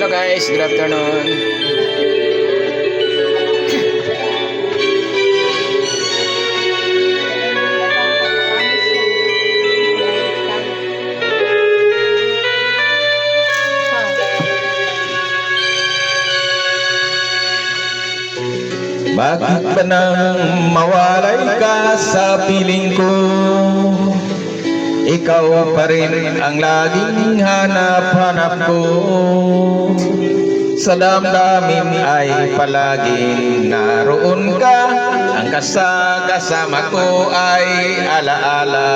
Hello guys, good afternoon. Bakit ba nang mawalay ka sa piling ko? Ikaw pa rin ang laging hanap-hanap ko. Sa damdamin ay palaging naroon ka. Ang kasama ko ay alaala.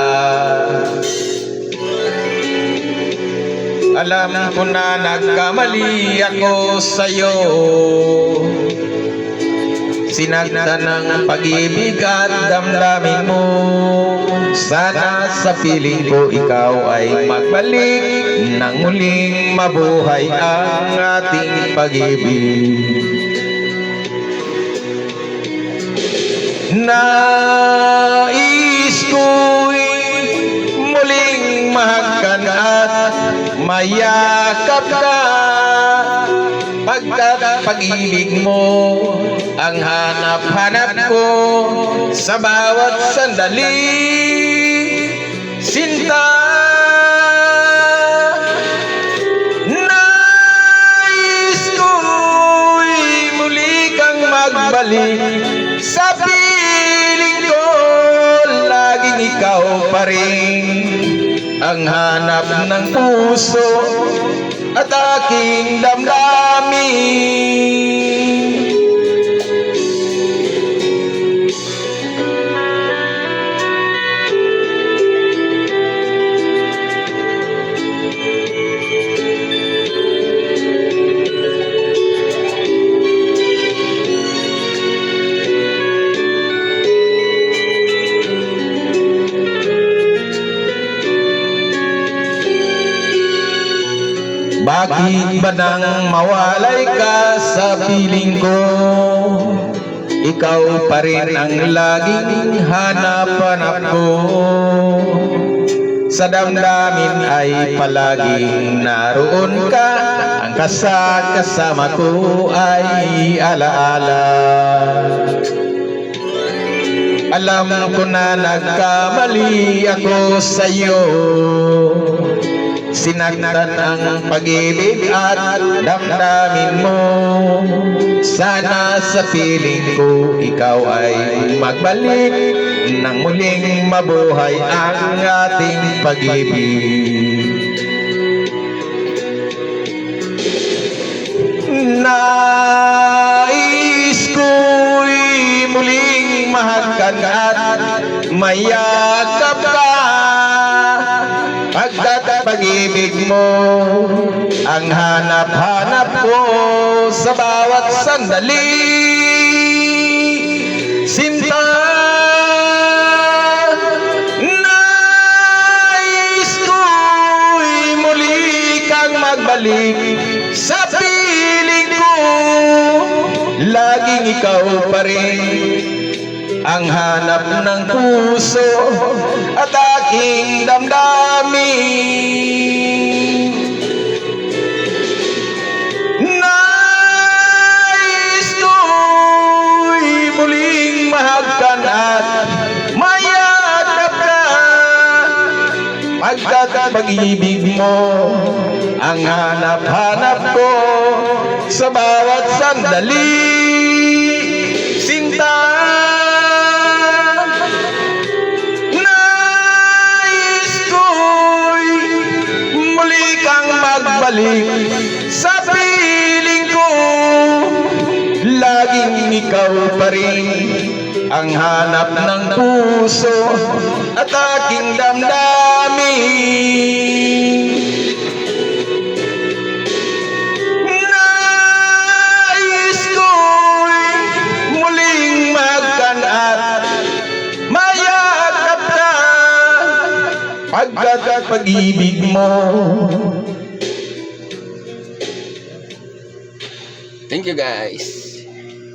Alam ko na nagkamali ako sa'yo. Sinagtan ng pag-ibig at damdamin mo. Sana sa piling ko ikaw ay magbalik nang muling mabuhay ang ating pag-ibig. Nais ko'y muling mahagkan at mayakap ka. Pagkat pag-ibig mo ang hanap-hanap ko sa bawat sandali, sinta. Nais ko'y muli kang magbalik sa piling ko. Laging ikaw pa rin ang hanap ng puso at aking damdamin. Bakit ba nang mawalay ka sa piling ko? Ikaw pa rin ang laging hanap-hanap ko. Sa damdamin ay palaging naroon ka. Ang kasama ko ay alaala. Alam ko na nagkamali ako sa'yo. Sinagtan ang pag-ibig at damdamin mo. Sana sa piling ko ikaw ay magbalik nang muling mabuhay ang ating pag-ibig. Nais ko'y muling mahagkan at mayakap ka. Pagkat pag-ibig mo ang hanap-hanap ko sa bawat sandali, sinta. Nais ko'y muli kang magbalik sa piling ko. Laging ikaw pa rin ang hanap ng puso at aking damdamin. Nais ko'y muling mahagkan at mayakap ka. Pagkat pag-ibig mo ang hanap-hanap ko sa bawat sandali, sinta. Magbalik sa piling ko. Laging ikaw pa rin ang hanap ng puso at aking damdamin. Nais ko'y muling mahagkan at mayakap ka. Pagkat pag-ibig mo. Thank you guys.